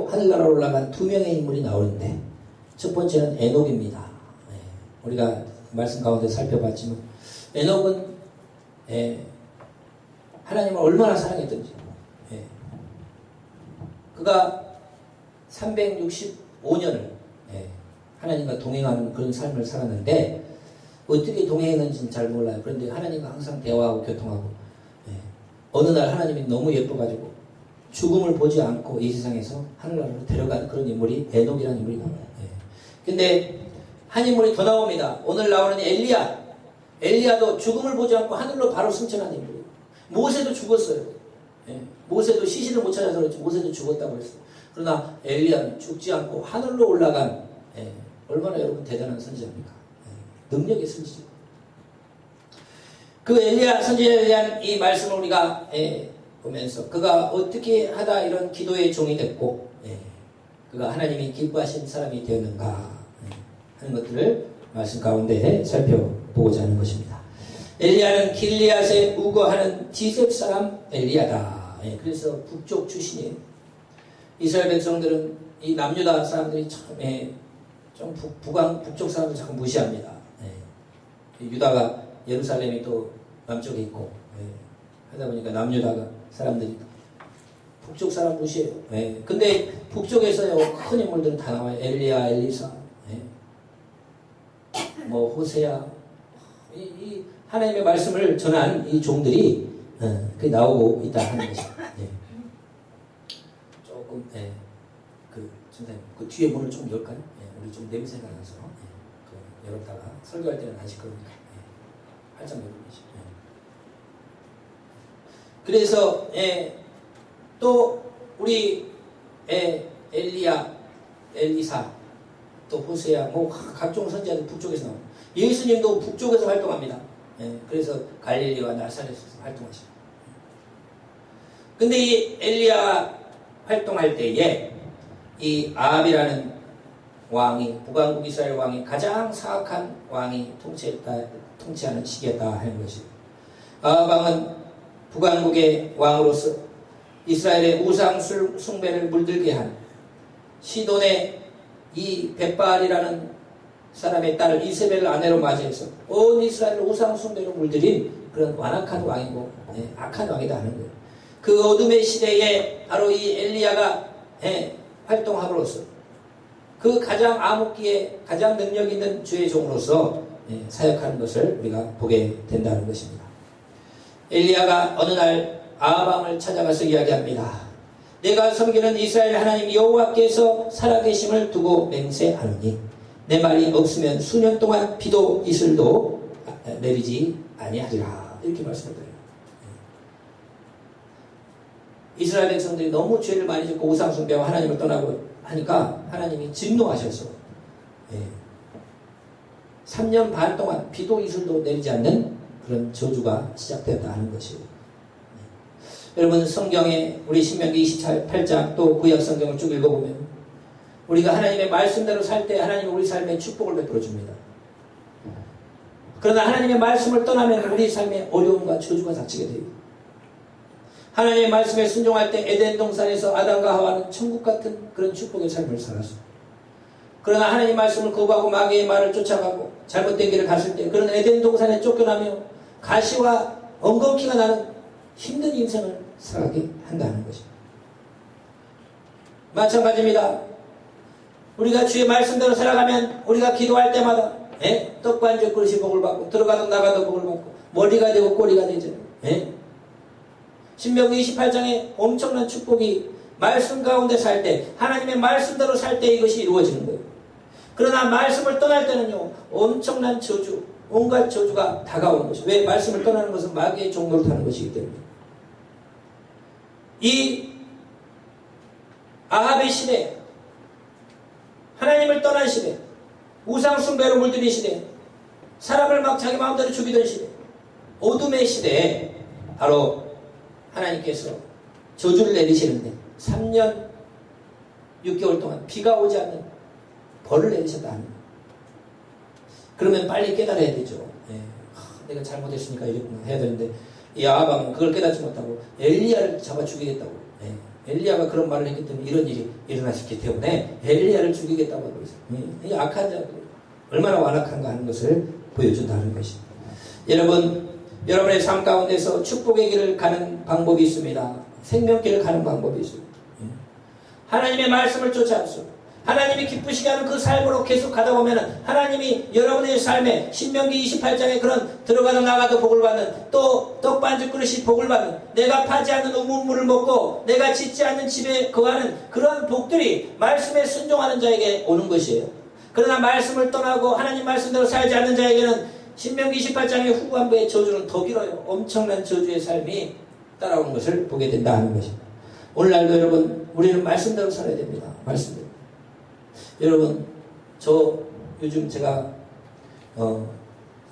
하늘나라로 올라간 두 명의 인물이 나오는데 첫 번째는 에녹입니다. 우리가 말씀 가운데 살펴봤지만 에녹은 하나님을 얼마나 사랑했던지 그가 365년을 하나님과 동행하는 그런 삶을 살았는데 어떻게 동행했는지는 잘 몰라요. 그런데 하나님과 항상 대화하고 교통하고 어느 날 하나님이 너무 예뻐가지고 죽음을 보지 않고 이 세상에서 하늘나라로 데려간 그런 인물이 에녹이라는 인물이 나와요. 근데 한 인물이 더 나옵니다. 오늘 나오는 엘리야. 엘리야도 죽음을 보지 않고 하늘로 바로 승천한 인물이에요. 모세도 죽었어요. 모세도 시신을 못 찾아서 그렇지 모세도 죽었다고 했어요. 그러나 엘리야는 죽지 않고 하늘로 올라간 얼마나 여러분 대단한 선지자입니까? 능력의 선지자. 그 엘리야 선지자에 대한 이 말씀을 우리가 보면서 그가 어떻게 하다 이런 기도의 종이 됐고 그가 하나님이 기뻐하신 사람이 되었는가 하는 것들을 말씀 가운데 살펴보고자 하는 것입니다. 엘리야는 길리앗에 우거하는 디셉 사람 엘리야다. 그래서 북쪽 출신이에요. 이스라엘 백성들은 이 남유다 사람들이 좀 북쪽 사람들 자꾸 무시합니다. 유다가 예루살렘이 또 남쪽에 있고 하다 보니까 남유다가 사람들이 북쪽 사람 무시해요. 근데 북쪽에서요 큰 인물들은 다 나와요. 엘리야, 엘리사, 뭐 호세야, 이 하나님의 말씀을 전한 이 종들이 나오고 있다 하는 것이죠. 조금 선생님 그 뒤에 문을 좀 열까요? 우리 좀 냄새가 나서 열었다가 설교할 때는 안 시끄러우니까 활짝 열어보시죠. 그래서 또 우리 엘리야, 엘리사, 또 호세야, 뭐 각종 선지자들 북쪽에서 나옵니다. 예수님도 북쪽에서 활동합니다. 그래서 갈릴리와 나사렛에서 활동하십니다. 근데 이 엘리야 활동할 때에 이 아합이라는 왕이 북왕국 이스라엘 왕이 가장 사악한 왕이 통치하는 시기였다 하는 것입니다. 아합 왕은 북왕국의 왕으로서 이스라엘의 우상 숭배를 물들게 한 시돈의 이 벳바알이라는 사람의 딸을 이세벨을 아내로 맞이해서 온 이스라엘을 우상 숭배로 물들인 그런 완악한 왕이고 악한 왕이다 하는 거예요. 그 어둠의 시대에 바로 이 엘리야가 활동함으로써 그 가장 암흑기에 가장 능력 있는 주의 종으로서 사역하는 것을 우리가 보게 된다는 것입니다. 엘리야가 어느 날 아합 왕을 찾아가서 이야기합니다. 내가 섬기는 이스라엘 하나님 여호와께서 살아계심을 두고 맹세하노니 내 말이 없으면 수년 동안 비도 이슬도 내리지 아니하리라. 이렇게 말씀드려요. 이스라엘 백성들이 너무 죄를 많이 짓고 우상 숭배와 하나님을 떠나고 하니까 하나님이 진노하셔서 3년 반 동안 비도 이슬도 내리지 않는 그런 저주가 시작되었다 하는 것이에요. 여러분 성경에 우리 신명기 28장 또 구약 성경을 쭉 읽어보면 우리가 하나님의 말씀대로 살 때 하나님이 우리 삶에 축복을 베풀어 줍니다. 그러나 하나님의 말씀을 떠나면 우리 삶에 어려움과 저주가 닥치게 돼요. 하나님의 말씀에 순종할 때 에덴 동산에서 아담과 하와는 천국 같은 그런 축복의 삶을 살았어요. 그러나 하나님의 말씀을 거부하고 마귀의 말을 쫓아가고 잘못된 길을 갔을 때 그런 에덴 동산에 쫓겨나며 가시와 엉겅퀴가 나는 힘든 인생을 살게 한다는 것입니다. 마찬가지입니다. 우리가 주의 말씀대로 살아가면 우리가 기도할 때마다 떡반죽 그릇이 복을 받고 들어가도 나가도 복을 받고 머리가 되고 꼬리가 되죠. 신명기 28장에 엄청난 축복이 말씀 가운데 살 때 하나님의 말씀대로 살 때 이것이 이루어지는 거예요. 그러나 말씀을 떠날 때는요 엄청난 저주 온갖 저주가 다가오는 것이죠. 왜? 말씀을 떠나는 것은 마귀의 종로를 타는 것이기 때문에. 이 아합의 시대, 하나님을 떠난 시대, 우상 숭배로 물들인 시대, 사람을 막 자기 마음대로 죽이던 시대, 어둠의 시대에 바로 하나님께서 저주를 내리시는데 3년 6개월 동안 비가 오지 않는 벌을 내리셨다 하는 거예요. 그러면 빨리 깨달아야 되죠. 내가 잘못했으니까 이랬구나 해야 되는데 이 아합은 그걸 깨닫지 못하고 엘리야를 잡아 죽이겠다고 엘리야가 그런 말을 했기 때문에 이런 일이 일어났기 때문에 엘리야를 죽이겠다고 하고 있어요. 이 악한 자들 얼마나 완악한가 하는 것을 보여준다는 것입니다. 여러분, 여러분의 삶 가운데서 축복의 길을 가는 방법이 있습니다. 생명길을 가는 방법이 있습니다. 하나님의 말씀을 쫓아서 하나님이 기쁘시게 하는 그 삶으로 계속 가다 보면 하나님이 여러분의 삶에 신명기 28장에 그런 들어가도 나가도 복을 받는, 또 떡반죽 그릇이 복을 받는, 내가 파지 않는 우물물을 먹고 내가 짓지 않는 집에 거하는 그런 복들이 말씀에 순종하는 자에게 오는 것이에요. 그러나 말씀을 떠나고 하나님 말씀대로 살지 않는 자에게는 신명기 28장의 후반부의 저주는 더 길어요. 엄청난 저주의 삶이 따라오는 것을 보게 된다 하는 것입니다. 오늘날도 여러분, 우리는 말씀대로 살아야 됩니다. 말씀대로. 여러분, 저 요즘 제가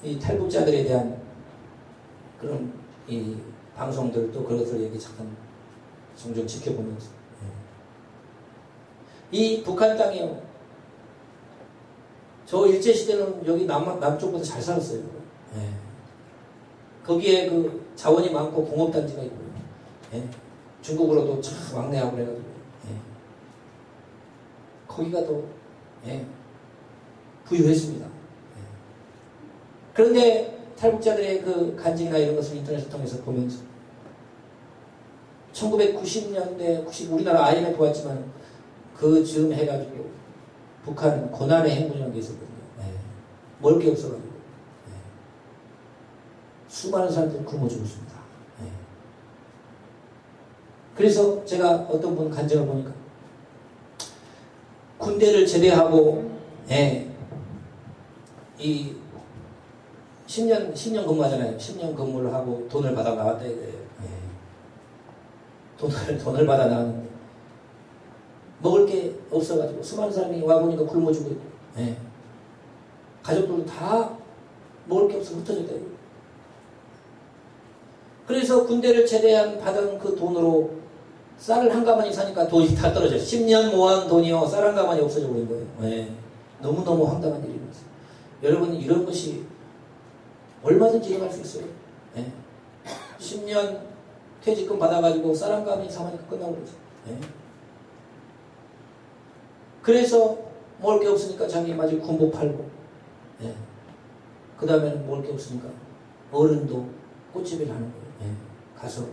이 탈북자들에 대한 그런 이 방송들 또 그것을 얘기 잠깐 종종 지켜보면서 이 북한 땅이요, 저 일제시대는 여기 남쪽보다 잘 살았어요. 거기에 그 자원이 많고 공업단지가 있고요. 중국으로도 참 왕래하고 그래가지고 거기가 더 부유했습니다. 그런데 탈북자들의 그 간증이나 이런 것을 인터넷을 통해서 보면서 1990년대 우리나라 IMF 왔지만 그 즈음 해가지고 북한은 고난의 행군이라는 게 있었거든요. 먹을 게 없어가지고 수많은 사람들이 굶어 죽었습니다. 그래서 제가 어떤 분 간증을 보니까 군대를 제대하고 이 10년 근무하잖아요. 10년 근무를 하고 돈을 받아 나왔다 이거예요. 돈을 받아 나왔는데 먹을 게 없어가지고 수많은 사람이 와보니까 굶어 죽고 있고 가족들도 다 먹을 게 없어 흩어졌다 이거예요. 그래서 군대를 제대한 받은 그 돈으로 쌀을 한 가마니 사니까 돈이 다 떨어져요. 10년 모은 돈이요, 쌀 한 가마니 없어져 버린 거예요. 너무너무 황당한 일입니다. 여러분, 이런 것이 얼마든지 일어날 수 있어요. 10년 퇴직금 받아가지고 쌀 한 가마니 사마니까 끝나고 그러죠. 그래서 먹을 게 없으니까 자기 마치 군복 팔고, 그 다음에는 먹을 게 없으니까 어른도 꽃집을 하는 거예요. 가서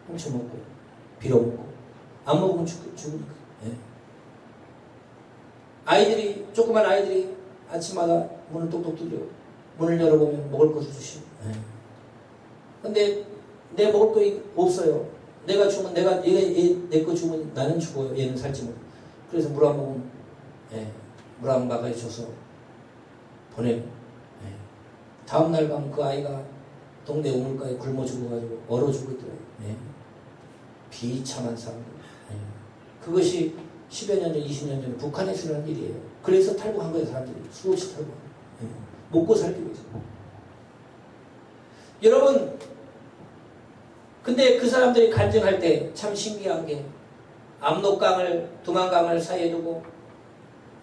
훔쳐먹고 빌어먹고 안 먹으면 죽으니까. 아이들이, 조그만 아이들이 아침마다 문을 똑똑 두드려 문을 열어보면 먹을 것을 주시고. 근데 내 먹을 거 없어요. 내가 주면 내 거 주면 나는 죽어요. 얘는 살지 못. 그래서 물 한 모금 물 한 바가지 줘서 보내고 다음날 가면 그 아이가 동네 우물가에 굶어 죽어가지고 얼어 죽고 있더라고요. 비참한 사람들. 그것이 10여 년 전, 20년 전에 북한에서 일어난 일이에요. 그래서 탈북한 거예요, 사람들이. 수없이 탈북. 먹고 살기 위해서. 여러분, 근데 그 사람들이 간증할 때 참 신기한 게 압록강을, 두만강을 사이에 두고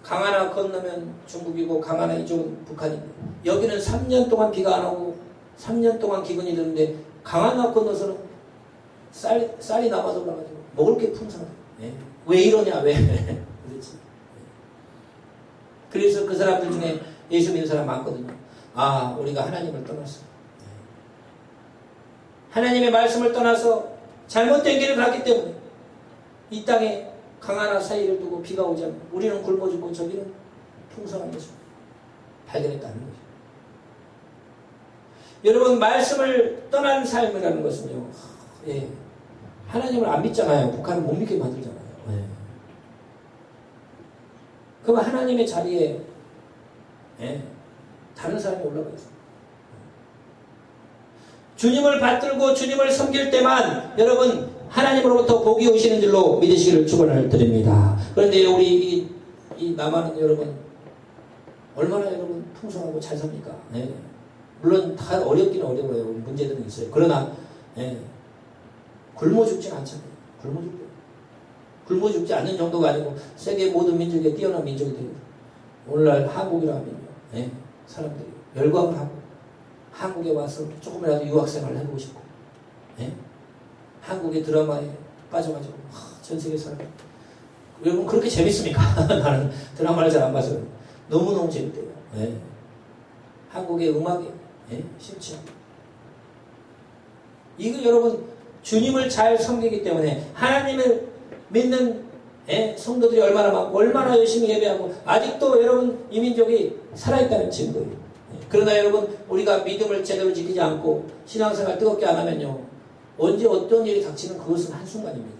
강 하나 건너면 중국이고 강 하나 이쪽은 북한이고, 여기는 3년 동안 비가 안 오고 3년 동안 기근이 드는데 강 하나 건너서는 쌀이 남아서 올라가지고 먹을 게 풍성해. 왜 이러냐, 왜? 그렇지. 그래서 그 사람들 중에 예수 믿는 사람 많거든요. 아, 우리가 하나님을 떠났어. 하나님의 말씀을 떠나서 잘못된 길을 갔기 때문에 이 땅에 강 하나 사이를 두고 비가 오지 않고 우리는 굶어 죽고 저기는 풍성한 것을 발견했다는 거죠. 여러분, 말씀을 떠난 삶이라는 것은요, 하나님을 안 믿잖아요. 북한은 못 믿게 만들잖아요. 그럼 하나님의 자리에 다른 사람이 올라가 있어요. 주님을 받들고 주님을 섬길 때만 여러분 하나님으로부터 복이 오시는 줄로 믿으시기를 축원을 드립니다. 그런데 우리 이 남한은 여러분 얼마나 여러분 풍성하고 잘 삽니까? 물론 다 어렵기는 어려워요. 문제들은 있어요. 그러나 굶어 죽지는 않잖아요. 굶어 죽지 않는 정도가 아니고 세계 모든 민족에 뛰어난 민족이 되고, 오늘날 한국이라면요, 사람들이 열광을 하고 한국에 와서 조금이라도 유학생활을 해보고 싶고, 한국의 드라마에 빠져가지고 전 세계 사람. 여러분 그렇게 재밌습니까? 나는 드라마를 잘 안 봐서 너무너무 재밌대요. 네. 한국의 음악이 심취. 이거 여러분 주님을 잘 섬기기 때문에 하나님을 믿는 성도들이 얼마나 많고 얼마나 열심히 예배하고 아직도 여러분 이 민족이 살아있다는 증거예요. 그러나 여러분 우리가 믿음을 제대로 지키지 않고 신앙생활 뜨겁게 안 하면요 언제 어떤 일이 닥치는 그것은 한순간입니다.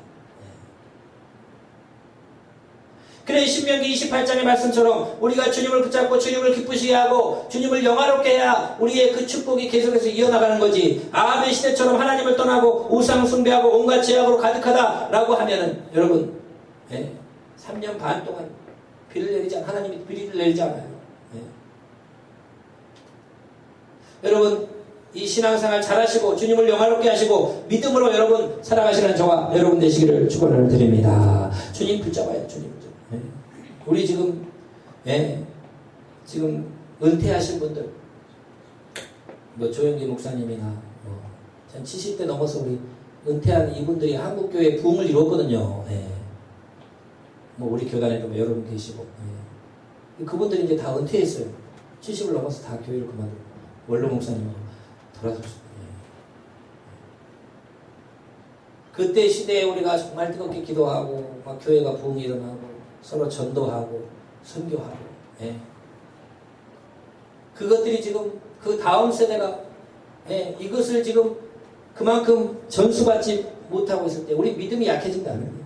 그래 신명기 28장의 말씀처럼 우리가 주님을 붙잡고 주님을 기쁘시게 하고 주님을 영화롭게 해야 우리의 그 축복이 계속해서 이어나가는 거지. 아합의 시대처럼 하나님을 떠나고 우상 숭배하고 온갖 죄악으로 가득하다라고 하면은 여러분 3년 반 동안 비를 내리지 않아요. 하나님이 비를 내리지 않아요. 여러분 이 신앙생활 잘하시고 주님을 영화롭게 하시고 믿음으로 여러분 살아가시는 저와 여러분 되시기를 축원을 드립니다. 주님 붙잡아요. 주님 붙잡아요. 우리 지금 지금 은퇴하신 분들 뭐 조영기 목사님이나 한 70대 넘어서 우리 은퇴한 이분들이 한국교회 부흥을 이뤘거든요. 뭐 우리 교단에도 뭐 여러분 계시고 그분들이 이제 다 은퇴했어요. 70을 넘어서 다 교회를 그만두고 원로 목사님하고 돌아섰어요. 그때 시대에 우리가 정말 뜨겁게 기도하고 막 교회가 부흥이 일어나고 서로 전도하고 선교하고 그것들이 지금 그 다음 세대가 이것을 지금 그만큼 전수받지 못하고 있을 때 우리 믿음이 약해진다는 거예요.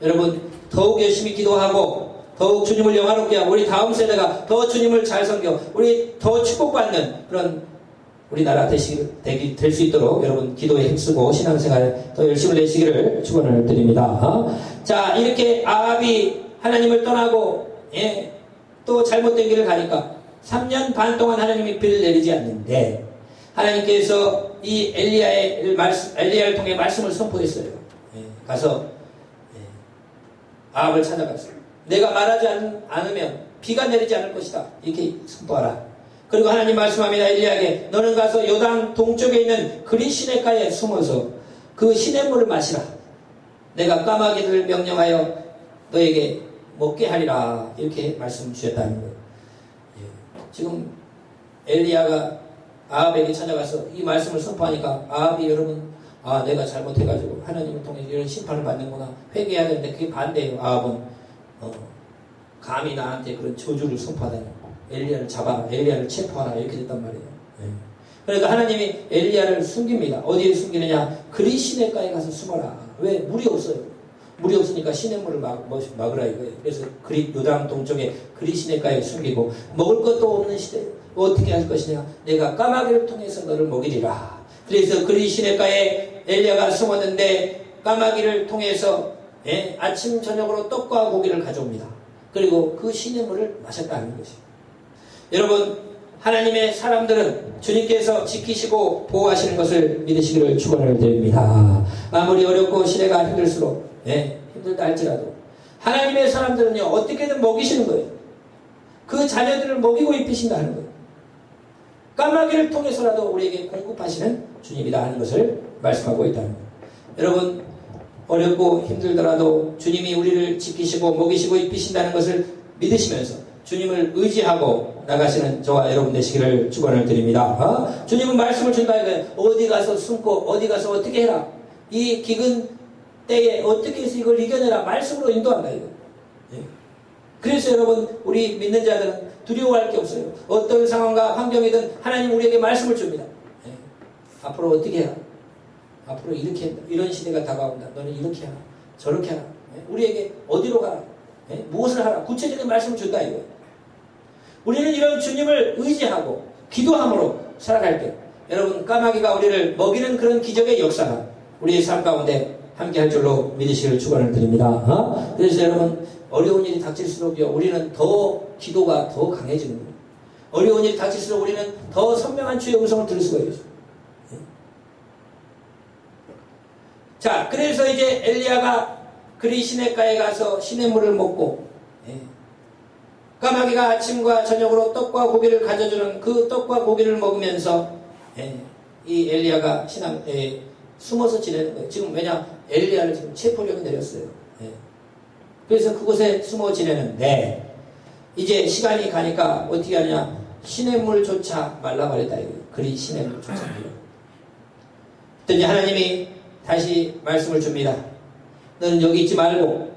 여러분 더욱 열심히 기도하고 더욱 주님을 영화롭게 하고 우리 다음 세대가 더 주님을 잘 섬겨 우리 더 축복받는 그런 우리나라 될 수 있도록 여러분 기도에 힘쓰고 신앙생활 더 열심히 내시기를 축원을 드립니다. 자 이렇게 아합이 하나님을 떠나고 또 잘못된 길을 가니까 3년 반 동안 하나님이 비를 내리지 않는데 하나님께서 이 엘리야를 통해 말씀을 선포했어요. 가서 아합을 찾아갔어요. 내가 말하지 않으면 비가 내리지 않을 것이다. 이렇게 선포하라. 그리고 하나님 말씀합니다. 엘리야에게 너는 가서 요단 동쪽에 있는 그리 시냇가에 숨어서 그 시냇물을 마시라. 내가 까마귀를 명령하여 너에게 먹게 하리라. 이렇게 말씀 주셨다는 거예요. 지금 엘리야가 아합에게 찾아가서 이 말씀을 선포하니까 아합이 여러분 내가 잘못해가지고 하나님을 통해 이런 심판을 받는구나. 회개해야 되는데 그게 반대예요. 아합은 감히 나한테 그런 저주를 선포하다니. 엘리야를 잡아라. 엘리야를 체포하라. 이렇게 됐단 말이에요. 그러니까 하나님이 엘리야를 숨깁니다. 어디에 숨기느냐? 그리 시냇가에 가서 숨어라. 왜? 물이 없어요. 물이 없으니까 시냇물을 막으라 이거예요. 그래서 그리 요단 동쪽에 그리 시냇가에 숨기고 먹을 것도 없는 시대 어떻게 할 것이냐? 내가 까마귀를 통해서 너를 먹이리라. 그래서 그리 시냇가에 엘리야가 숨었는데 까마귀를 통해서 아침 저녁으로 떡과 고기를 가져옵니다. 그리고 그 시냇물을 마셨다는 것이에요. 여러분 하나님의 사람들은 주님께서 지키시고 보호하시는 것을 믿으시기를 축원을 드립니다. 아무리 어렵고 시대가 힘들수록 힘들다 할지라도 하나님의 사람들은요 어떻게든 먹이시는 거예요. 그 자녀들을 먹이고 입히신다 하는 거예요. 까마귀를 통해서라도 우리에게 공급하시는 주님이다 하는 것을 말씀하고 있다는 거예요. 여러분 어렵고 힘들더라도 주님이 우리를 지키시고 먹이시고 입히신다는 것을 믿으시면서 주님을 의지하고 나가시는 저와 여러분 되시기를 축원을 드립니다. 주님은 말씀을 준다 이거예요. 어디 가서 숨고 어디 가서 어떻게 해라. 이 기근 때에 어떻게 해서 이걸 이겨내라. 말씀으로 인도한다 이거예요. 그래서 여러분 우리 믿는 자들은 두려워할 게 없어요. 어떤 상황과 환경이든 하나님 우리에게 말씀을 줍니다. 앞으로 어떻게 해라. 앞으로 이렇게 한다. 이런 시대가 다가온다. 너는 이렇게 하라. 저렇게 하라. 우리에게 어디로 가라. 무엇을 하라. 구체적인 말씀을 준다 이거예요. 우리는 이런 주님을 의지하고 기도함으로 살아갈 때 여러분 까마귀가 우리를 먹이는 그런 기적의 역사가 우리의 삶 가운데 함께할 줄로 믿으시기를 축원을 드립니다. 그래서 여러분 어려운 일이 닥칠수록요 우리는 더 기도가 더 강해지는 거예요. 어려운 일이 닥칠수록 우리는 더 선명한 주의 음성을 들을 수가 있어요. 자 그래서 이제 엘리야가 그리 시냇가에 가서 시냇물을 먹고 까마귀가 아침과 저녁으로 떡과 고기를 가져주는 그 떡과 고기를 먹으면서 이 엘리야가 숨어서 지내는 거예요. 지금 왜냐? 엘리야를 지금 체포령이 내렸어요. 예. 그래서 그곳에 숨어 지내는데 이제 시간이 가니까 어떻게 하냐? 시냇물조차 말라버렸다 이거예요. 그리 시냇물조차 말라. 그랬더니 하나님이 다시 말씀을 줍니다. 너는 여기 있지 말고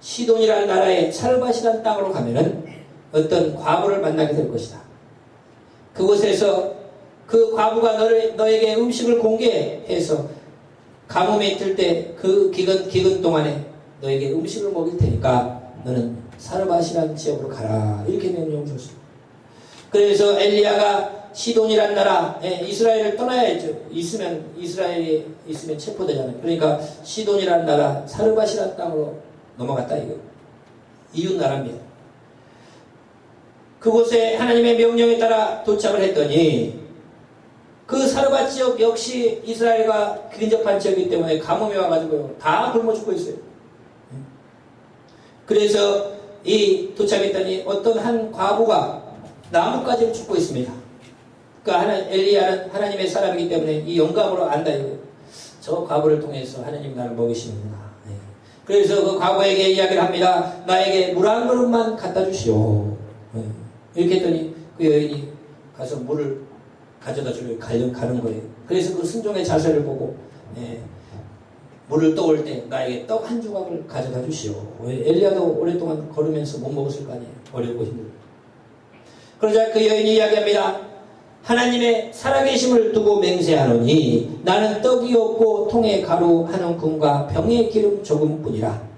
시돈이라는 나라의 사르밧이라는 땅으로 가면은 어떤 과부를 만나게 될 것이다. 그곳에서 그 과부가 너에게 음식을 공개해서 가뭄에 있을 때 그 기근 동안에 너에게 음식을 먹일 테니까 너는 사르밧이라는 지역으로 가라. 이렇게 명령을 줬습니다. 그래서 엘리야가 시돈이란 나라, 이스라엘을 떠나야죠. 이스라엘이 있으면 체포되잖아요. 그러니까 시돈이란 나라, 사르밧이라는 땅으로 넘어갔다 이거. 이웃 나라입니다. 그곳에 하나님의 명령에 따라 도착을 했더니 그 사르밧 지역 역시 이스라엘과 근접한 지역이기 때문에 가뭄이 와가지고 다 굶어 죽고 있어요. 그래서 이 도착했더니 어떤 한 과부가 나뭇가지를 줍고 있습니다. 그러니까 엘리야는 하나님의 사람이기 때문에 이 영감으로 안다 이거예요. 저 과부를 통해서 하나님 나를 먹이시는구나. 그래서 그 과부에게 이야기를 합니다. 나에게 물 한 그릇만 갖다 주시오. 이렇게 했더니 그 여인이 가서 물을 가져다 주려 가는 거예요. 그래서 그 순종의 자세를 보고 물을 떠올 때 나에게 떡 한 조각을 가져다 주시오. 엘리야도 오랫동안 걸으면서 못 먹었을 거 아니에요. 어렵고 힘들고. 그러자 그 여인이 이야기합니다. 하나님의 살아계심을 두고 맹세하노니 나는 떡이 없고 통에 가루 한 움큼과 병에 기름 조금뿐이라.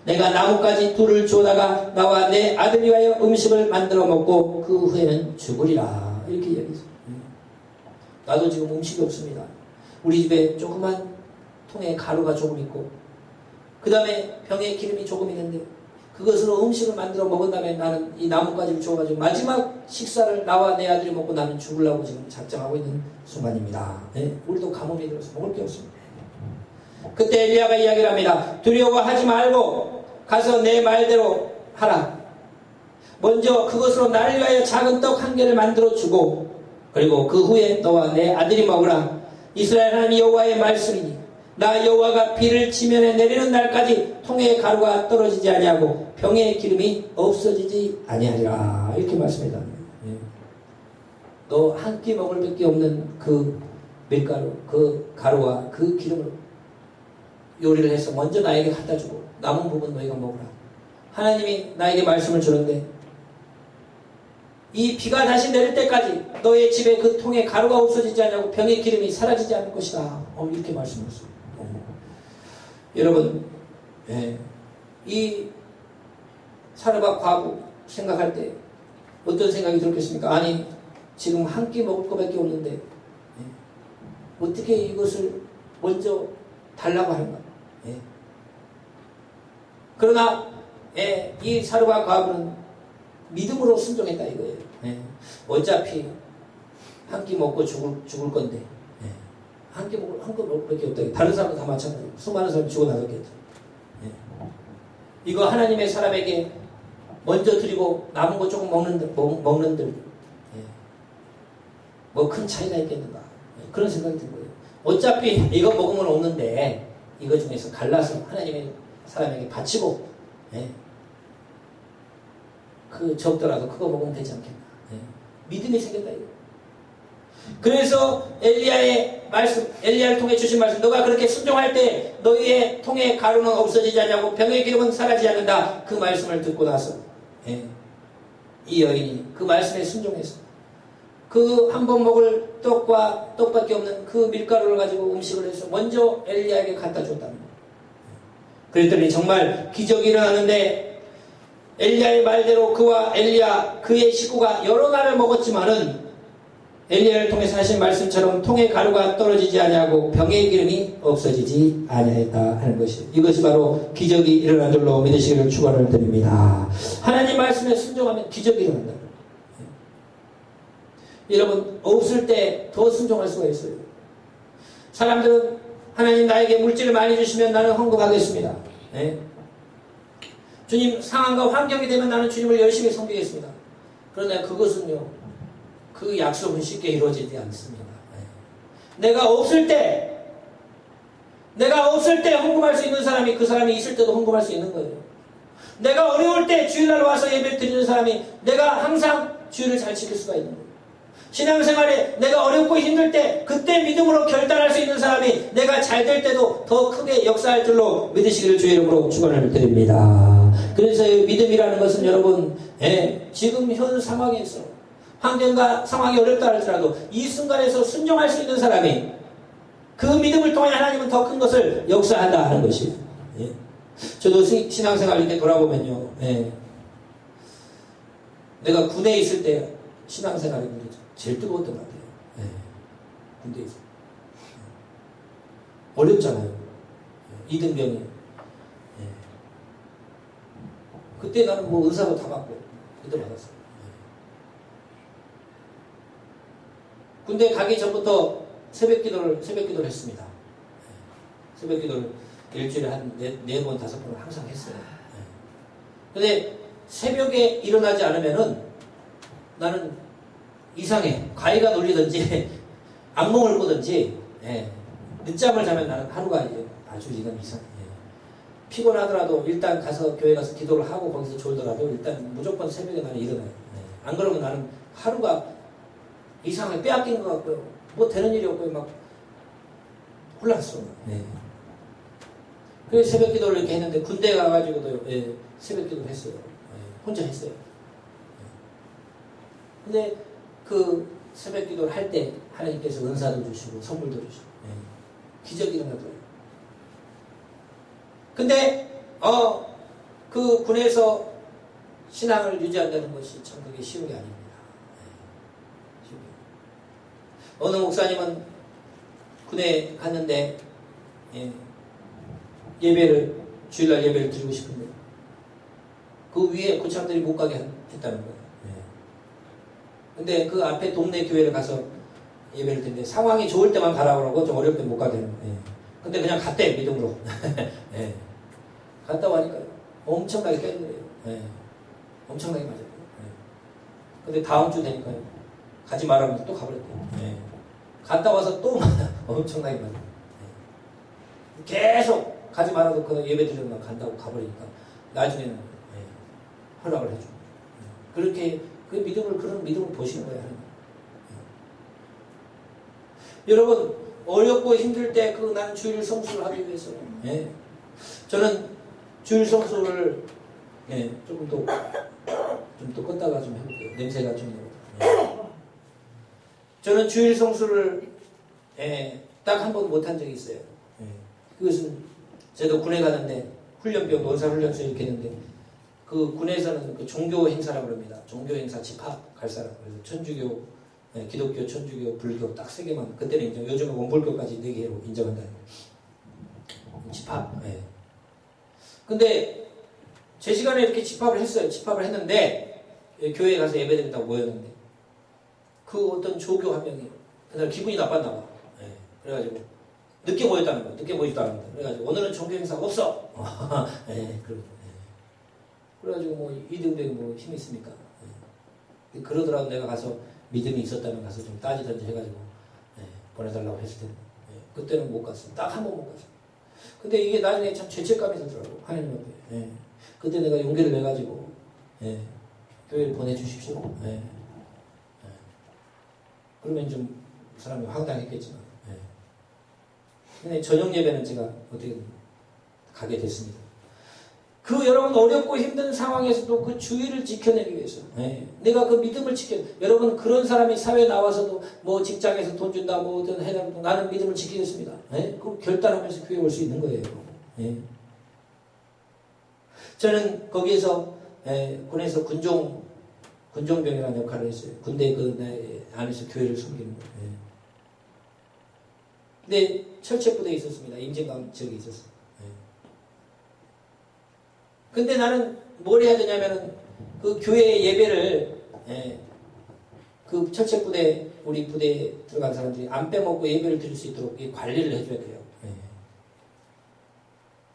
내가 나뭇가지 둘을 주다가 나와 내 아들이 위하여 음식을 만들어 먹고 그 후에는 죽으리라. 이렇게 이야기했어요. 나도 지금 음식이 없습니다. 우리 집에 조그만 통에 가루가 조금 있고 그 다음에 병에 기름이 조금 있는데 그것으로 음식을 만들어 먹은 다음에 나는 이 나뭇가지를 주워가지고 마지막 식사를 나와 내 아들이 먹고 나는 죽으려고 지금 작정하고 있는 순간입니다. 우리도 가뭄이 들어서 먹을 게 없습니다. 그때 엘리야가 이야기를 합니다. 두려워하지 말고 가서 내 말대로 하라. 먼저 그것으로 나를 위하여 작은 떡 한 개를 만들어 주고 그리고 그 후에 너와 내 아들이 먹으라. 이스라엘 하나님 여호와의 말씀이니 나 여호와가 비를 지면에 내리는 날까지 통에 가루가 떨어지지 아니하고 병에 기름이 없어지지 아니하리라. 이렇게 말씀합니다. 너 한 끼 먹을 밖에 없는 그 밀가루, 그 가루와 그 기름을 요리를 해서 먼저 나에게 갖다 주고 남은 부분 너희가 먹으라. 하나님이 나에게 말씀을 주는데 이 비가 다시 내릴 때까지 너의 집에 그 통에 가루가 없어지지 않냐고 병의 기름이 사라지지 않을 것이다. 이렇게 말씀하셨어요. 여러분, 이 사르밧 과부 생각할 때 어떤 생각이 들겠습니까? 아니, 지금 한 끼 먹을 것밖에 없는데 어떻게 이것을 먼저 달라고 하는가? 그러나 이 사르밧 과부는 믿음으로 순종했다 이거예요. 어차피 한 끼 먹고 죽을 건데 한 끼 먹을 밖에 없다. 다른 사람도 다 마찬가지고 수많은 사람이 죽어 나갔겠죠. 이거 하나님의 사람에게 먼저 드리고 남은 거 조금 먹는들 뭐 큰 차이가 있겠는가 그런 생각이 든 거예요. 어차피 이거 먹으면 없는데 이거 중에서 갈라서 하나님의 사람에게 바치고 그 적더라도 그거 먹으면 되지 않겠나. 믿음이 생겼다 이거. 그래서 엘리야의 말씀, 엘리야를 통해 주신 말씀, 너가 그렇게 순종할 때 너희의 통에 가루는 없어지지 않냐고 병의 기름은 사라지지 않는다. 그 말씀을 듣고 나서 이 여인이 그 말씀에 순종해서 그 한 번 먹을 떡과 떡밖에 없는 그 밀가루를 가지고 음식을 해서 먼저 엘리야에게 갖다 줬답니다. 그랬더니 정말 기적이 일어나는데 엘리야의 말대로 그와 엘리야 그의 식구가 여러 날을 먹었지만은 엘리야를 통해서 하신 말씀처럼 통에 가루가 떨어지지 아니하고 병의 기름이 없어지지 아니하였다 하는 것이에요. 이것이 바로 기적이 일어난 줄로 믿으시기를 축원을 드립니다. 하나님 말씀에 순종하면 기적이 일어난다. 여러분 없을 때 더 순종할 수가 있어요. 사람들은 하나님 나에게 물질을 많이 주시면 나는 헌금하겠습니다. 주님 상황과 환경이 되면 나는 주님을 열심히 섬기겠습니다. 그러나 그것은요 그 약속은 쉽게 이루어지지 않습니다. 내가 없을 때 내가 없을 때 헌금할 수 있는 사람이 그 사람이 있을 때도 헌금할 수 있는 거예요. 내가 어려울 때 주일날 와서 예배 드리는 사람이 내가 항상 주일을 잘 지킬 수가 있는 거예요. 신앙생활에 내가 어렵고 힘들 때 그때 믿음으로 결단할 수 있는 사람이 내가 잘 될 때도 더 크게 역사할 줄로 믿으시기를 주의 이름으로 축원을 드립니다. 그래서 믿음이라는 것은 여러분 지금 현 상황에서 환경과 상황이 어렵다 할지라도 이 순간에서 순종할 수 있는 사람이 그 믿음을 통해 하나님은 더 큰 것을 역사한다 하는 것이에요. 저도 신앙생활 이렇게 돌아보면요, 내가 군대에 있을 때 신앙생활이 제일 뜨거웠던 것 같아요. 군대에 있을 때. 어렵잖아요. 이등병이. 그때 나는 뭐 의사도 다 받고 그때 받았어요. 군대 가기 전부터 새벽 기도를 했습니다. 새벽 기도를 일주일에 한 4번, 5번을 항상 했어요. 근데 새벽에 일어나지 않으면은 나는 이상해. 가위가 눌리든지 악몽을 꾸든지 늦잠을 자면 나는 하루가 이제 아주 이건 이상해. 피곤하더라도 일단 가서 교회 가서 기도를 하고 거기서 졸더라도 일단 무조건 새벽에 나는 일어나요. 안 그러면 나는 하루가 이상하게 빼앗긴 것 같고요. 뭐 되는 일이 없고요. 막 혼란스러워. 그래서 새벽 기도를 이렇게 했는데 군대 가가지고도 새벽 기도를 했어요. 혼자 했어요. 근데 그 새벽 기도를 할 때 하나님께서 은사도 주시고 선물도 주시고 기적이 일어나더라고요. 근데 그 군에서 신앙을 유지한다는 것이 참 그게 쉬운 게 아닙니다. 어느 목사님은 군에 갔는데 주일날 예배를 드리고 싶은데 그 위에 고참들이 못 가게 했다는 거예요. 근데 그 앞에 동네 교회를 가서 예배를 드리는데 상황이 좋을 때만 가라고 그러고 좀 어려울 때 못 가게 하는 거예요. 근데 그냥 갔대, 믿음으로. 갔다 와니까 엄청나게 깨는 거예요. 엄청나게 맞아요. 근데 다음 주 되니까요. 가지 말라고 또 가버렸대요. 갔다 와서 또 엄청나게 맞아요. 계속 가지 말아도 그 예배 드리면 간다고 가버리니까 나중에는 허락을 해줘. 그렇게 그 믿음을 그런 믿음을 보시는 거예요. 여러분 어렵고 힘들 때 그 나는 주일 성수를 하기 위해서 저는 주일 성수를 조금 더 껐다가 좀 해볼게요. 냄새가 좀 나거든요. 저는 주일 성수를 딱 한 번 못한 적이 있어요. 그것은 저도 군에 가는데 훈련병 논사훈련소 이렇게 했는데 그 군에서는 그 종교 행사라고 합니다. 종교 행사 집합 갈 사람. 그래서 천주교, 기독교, 천주교, 불교 딱 3개만 그때는 인정. 요즘은 원불교까지 4개로 인정한다는 집합. 근데 제 시간에 이렇게 집합을 했어요. 집합을 했는데 교회에 가서 예배드린다고 모였는데 그 어떤 조교 한 명이 그날 기분이 나빴나 봐. 그래가지고 늦게 모였다는 거야. 늦게 모이지도 않는다. 그래가지고 오늘은 종교 행사 없어. 그래가지고 뭐 이등병이 뭐 힘이 있습니까? 그러더라도 내가 가서 믿음이 있었다면 가서 좀 따지든지 해가지고 보내달라고 했을 텐데 그때는 못 갔어. 딱 한 번 못 갔어. 근데 이게 나중에 참 죄책감이 들더라고. 하나님 앞에. 그때 내가 용기를 내가지고 교회를 보내주십시오. 그러면 좀 사람이 황당했겠지만 근데 저녁 예배는 제가 어떻게든 가게 됐습니다. 그 여러분 어렵고 힘든 상황에서도 그 주의를 지켜내기 위해서 내가 그 믿음을 여러분 그런 사람이 사회에 나와서도 뭐 직장에서 돈 준다 뭐든 해달라도 나는 믿음을 지키겠습니다. 그 결단하면서 교회에 올 수 있는 거예요. 저는 거기에서 군에서 군종병이라는 역할을 했어요. 군대 그 안에서 교회를 섬기는 거예요. 근데 철책부대에 있었습니다. 임진강 지역에 있었어요. 근데 나는 뭘 해야 되냐면은 그 교회 예배를 그 철책부대 우리 부대에 들어간 사람들이 안 빼먹고 예배를 드릴 수 있도록 관리를 해줘야 돼요.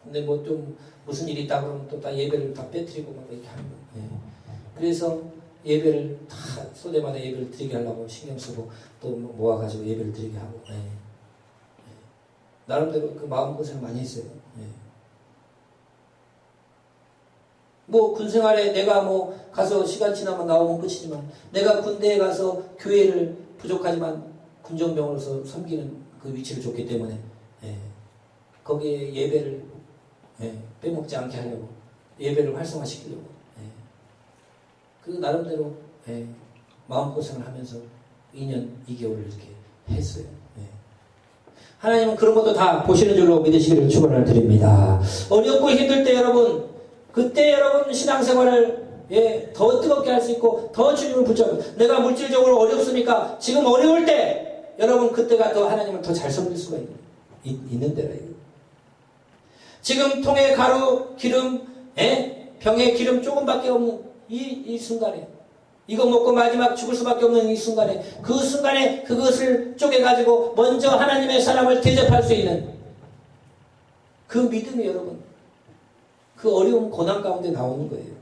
근데 뭐 좀 무슨 일이 있다 그러면 또 다 예배를 다 빼뜨리고 막 이렇게 하는 거예요. 그래서 예배를 다 소대마다 예배를 드리게 하려고 신경 쓰고 또 모아가지고 예배를 드리게 하고. 나름대로 그 마음고생 많이 했어요. 예. 뭐 군생활에 내가 뭐 가서 시간 지나면 나오면 끝이지만 내가 군대에 가서 교회를 부족하지만 군정병으로서 섬기는 그 위치를 줬기 때문에 예. 거기에 예배를 예. 빼먹지 않게 하려고 예배를 활성화시키려고 예. 그 나름대로 예. 마음고생을 하면서 2년 2개월을 이렇게 했어요. 예. 하나님은 그런 것도 다 보시는 줄로 믿으시기를 축원을 드립니다. 어렵고 힘들 때 여러분 그때 여러분 신앙생활을 예, 더 뜨겁게 할 수 있고 더 주님을 붙잡고 내가 물질적으로 어렵으니까 지금 어려울 때 여러분 그때가 더 하나님을 더 잘 섬길 수가 있는 데라 이거. 지금 통에 가루 기름 예? 병에 기름 조금밖에 없는 이 순간에 이거 먹고 마지막 죽을 수밖에 없는 이 순간에 그 순간에 그것을 쪼개가지고 먼저 하나님의 사람을 대접할 수 있는 그 믿음이 여러분 그 어려운 고난 가운데 나오는 거예요.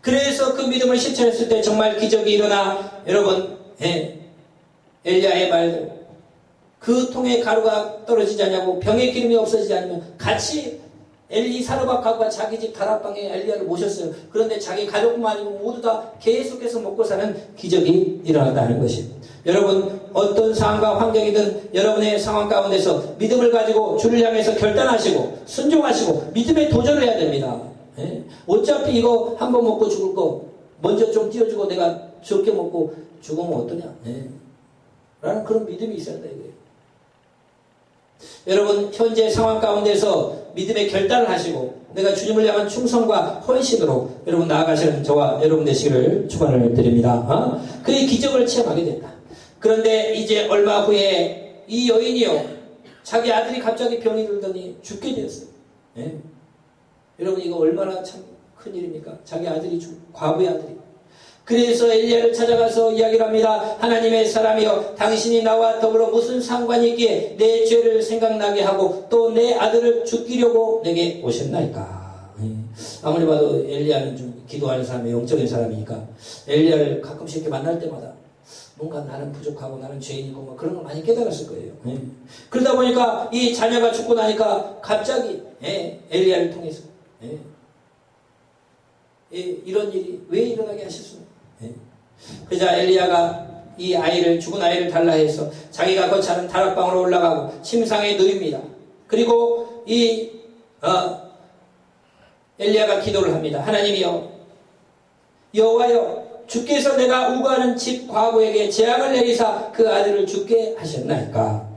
그래서 그 믿음을 실천했을 때 정말 기적이 일어나 여러분 예, 엘리야의 말들 그 통에 가루가 떨어지지 않냐고 병에 기름이 없어지지 않으면 같이 엘리 사르밧 가구가 자기 집 다락방에 엘리야를 모셨어요. 그런데 자기 가족뿐만 아니고 모두 다 계속해서 먹고 사는 기적이 일어났다는 것입니다. 여러분 어떤 상황과 환경이든 여러분의 상황 가운데서 믿음을 가지고 주를 향해서 결단하시고 순종하시고 믿음에 도전을 해야 됩니다. 예? 어차피 이거 한번 먹고 죽을 거 먼저 좀 띄워주고 내가 적게 먹고 죽으면 어떠냐 예? 라는 그런 믿음이 있어야 된다 이거예요. 여러분 현재 상황 가운데서 믿음의 결단을 하시고 내가 주님을 향한 충성과 헌신으로 여러분 나아가시는 저와 여러분 되시기를 축원을 드립니다. 그의 기적을 체험하게 된다. 그런데 이제 얼마 후에 이 여인이요 자기 아들이 갑자기 병이 들더니 죽게 되었어요. 예? 여러분 이거 얼마나 참 큰일입니까? 자기 아들이 과부의 아들이. 그래서 엘리야를 찾아가서 이야기를 합니다. 하나님의 사람이여 당신이 나와 더불어 무슨 상관이 있기에 내 죄를 생각나게 하고 또 내 아들을 죽이려고 내게 오셨나이까. 아무리 봐도 엘리야는 좀 기도하는 사람이 영적인 사람이니까 엘리야를 가끔씩 이렇게 만날 때마다 뭔가 나는 부족하고 나는 죄인이고 뭐 그런 걸 많이 깨달았을 거예요. 그러다 보니까 이 자녀가 죽고 나니까 갑자기 엘리야를 통해서 이런 일이 왜 일어나게 하셨습니까? 그러자 엘리야가 이 아이를 죽은 아이를 달라 해서 자기가 거처하는 다락방으로 올라가고 침상에 누입니다. 그리고 이 엘리야가 기도를 합니다. 하나님이여 여호와여 주께서 내가 우거하는 집 과부에게 재앙을 내리사 그 아들을 죽게 하셨나이까.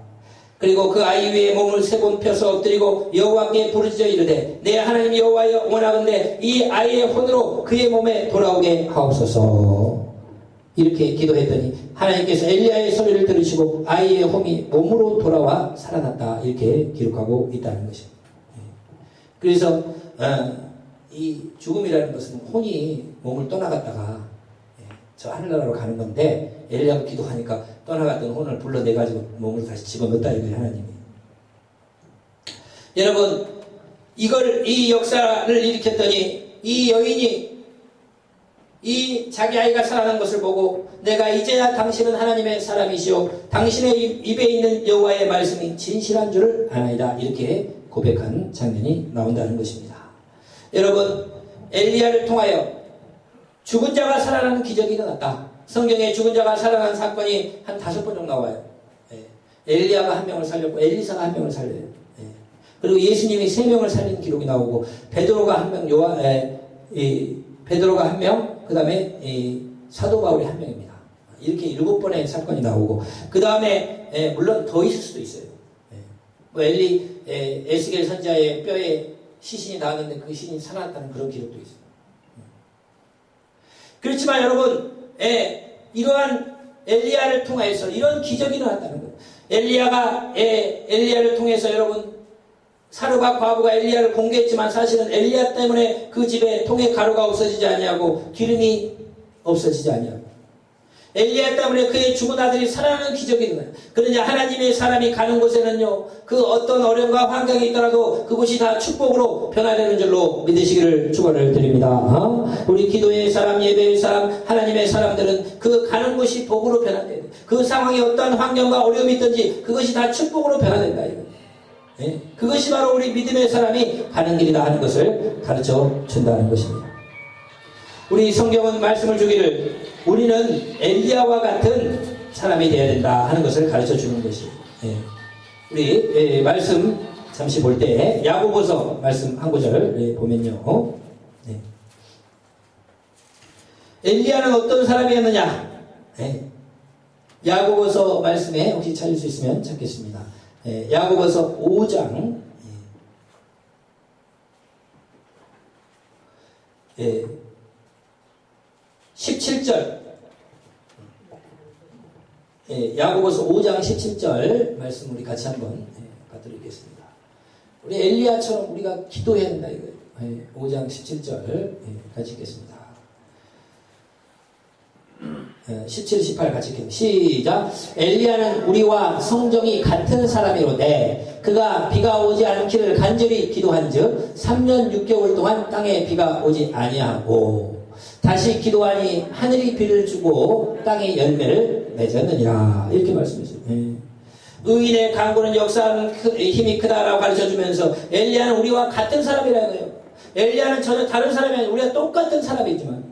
그리고 그 아이 위에 몸을 3번 펴서 엎드리고 여호와께 부르짖어 이르되 내 하나님 여호와여 원하건대 이 아이의 혼으로 그의 몸에 돌아오게 하옵소서. 이렇게 기도했더니 하나님께서 엘리야의 소리를 들으시고 아이의 혼이 몸으로 돌아와 살아났다. 이렇게 기록하고 있다는 것입니다. 그래서 이 죽음이라는 것은 혼이 몸을 떠나갔다가 저 하늘나라로 가는 건데 엘리야가 기도하니까 떠나갔던 혼을 불러내가지고 몸을 다시 집어넣었다 이거예요. 하나님이. 여러분 이 역사를 일으켰더니 이 여인이 이 자기 아이가 살아난 것을 보고 내가 이제야 당신은 하나님의 사람이시오 당신의 입에 있는 여호와의 말씀이 진실한 줄을 아나이다. 이렇게 고백한 장면이 나온다는 것입니다. 여러분 엘리야를 통하여 죽은 자가 살아나는 기적이 일어났다. 성경에 죽은 자가 살아난 사건이 한 5번 정도 나와요. 엘리야가 한 명을 살렸고 엘리사가 한 명을 살려요. 그리고 예수님이 3명을 살린 기록이 나오고 베드로가 한 명, 베드로가 한 명, 그 다음에 사도 바울이 한 명입니다. 이렇게 7번의 사건이 나오고 그 다음에 물론 더 있을 수도 있어요. 뭐 에스겔 선지자의 뼈에 시신이 나왔는데 그 시신이 살아났다는 그런 기록도 있어요. 그렇지만 여러분 이러한 엘리야를 통해서 이런 기적이 일어났다는 거예요. 엘리야를 통해서 여러분 사르밧 과부가 엘리야를 공개했지만 사실은 엘리야 때문에 그 집에 통에 가루가 없어지지 아니하고 기름이 없어지지 아니하고 엘리야 때문에 그의 죽은 아들이 살아나는 기적이 일어나요. 그러냐 하나님의 사람이 가는 곳에는요 그 어떤 어려움과 환경이 있더라도 그곳이 다 축복으로 변화되는 줄로 믿으시기를 축원을 드립니다. 우리 기도의 사람, 예배의 사람, 하나님의 사람들은 그 가는 곳이 복으로 변화돼요. 그 상황이 어떠한 환경과 어려움이 있든지 그것이 다 축복으로 변화된다. 예? 그것이 바로 우리 믿음의 사람이 가는 길이다 하는 것을 가르쳐 준다는 것입니다. 우리 성경은 말씀을 주기를 우리는 엘리야와 같은 사람이 되어야 된다 하는 것을 가르쳐 주는 것이에요. 예. 우리 말씀 잠시 볼 때 야고보서 말씀 한 구절 보면요. 네. 엘리야는 어떤 사람이었느냐? 네. 야고보서 말씀에 혹시 찾을 수 있으면 찾겠습니다. 야고보서 5장 17절 야고보서 5장 17절 말씀 우리 같이 한번 봐드리겠습니다. 우리 엘리야처럼 우리가 기도해야 된다 이거예요. 5장 17절 같이 읽겠습니다. 17, 18 같이 읽겠습니다. 시작. 엘리야는 우리와 성정이 같은 사람이로되 그가 비가 오지 않기를 간절히 기도한즉 3년 6개월 동안 땅에 비가 오지 아니하고 다시 기도하니 하늘이 비를 주고 땅에 열매를 맺었느니라. 이렇게 말씀했어요. 의인의 간구는 역사하는 힘이 크다라고 가르쳐주면서 엘리야는 우리와 같은 사람이라는 거예요. 엘리야는 전혀 다른 사람이 아니라 우리가 똑같은 사람이지만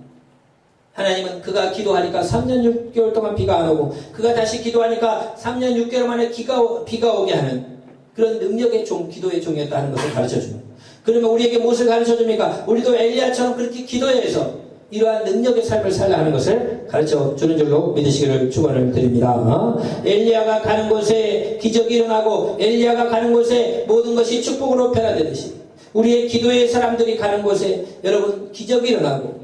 하나님은 그가 기도하니까 3년 6개월 동안 비가 안 오고 그가 다시 기도하니까 3년 6개월 만에 비가 오게 하는 그런 능력의 종, 기도의 종이었다는 것을 가르쳐줍니다. 그러면 우리에게 무엇을 가르쳐줍니까? 우리도 엘리야처럼 그렇게 기도해서 이러한 능력의 삶을 살아가는 것을 가르쳐주는 줄로 믿으시기를 축원을 드립니다. 엘리야가 가는 곳에 기적이 일어나고 엘리야가 가는 곳에 모든 것이 축복으로 변화되듯이 우리의 기도의 사람들이 가는 곳에 여러분 기적이 일어나고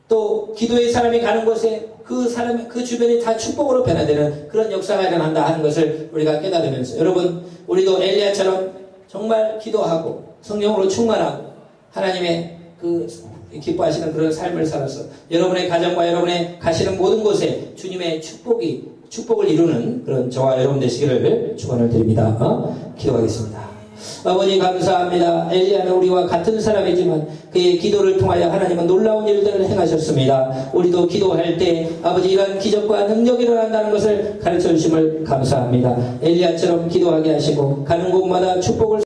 또 기도의 사람이 가는 곳에 그 주변이 다 축복으로 변화되는 그런 역사가 일어난다 하는 것을 우리가 깨달으면서 여러분 우리도 엘리야처럼 정말 기도하고 성령으로 충만하고 하나님의 그 기뻐하시는 그런 삶을 살아서 여러분의 가정과 여러분의 가시는 모든 곳에 주님의 축복을 이루는 그런 저와 여러분 되시기를 축원을 드립니다. 기도하겠습니다. 아버지 감사합니다. 엘리야는 우리와 같은 사람이지만 그의 기도를 통하여 하나님은 놀라운 일들을 행하셨습니다. 우리도 기도할 때 아버지 이러한 기적과 능력이 일어난다는 것을 가르쳐 주심을 감사합니다. 엘리야처럼 기도하게 하시고 가는 곳마다 축복을